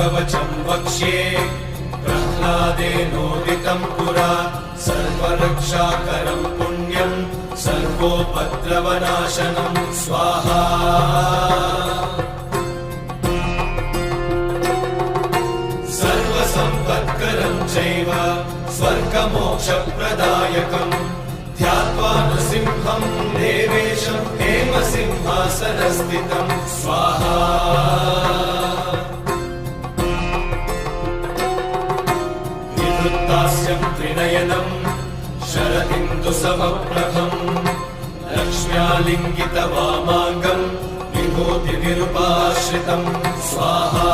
कवचं वक्ष्ये प्रह्लादेनोदितं पुरा सर्वरक्षाकरं पुण्यं सर्वोपद्रवनाशनं स्वाहा सर्वसम्पत्करं चैव स्वर्गमोक्षप्रदायकम् ध्यात्वा नृसिंहं देवेशं हेमसिंहासनस्थितं स्वाहा निवृत्तास्यं त्रिनयनं शरदिन्दुसमप्रभं लक्ष्म्यालिङ्गितवामाङ्गं विभूतिनिरुपाश्रितं स्वाहा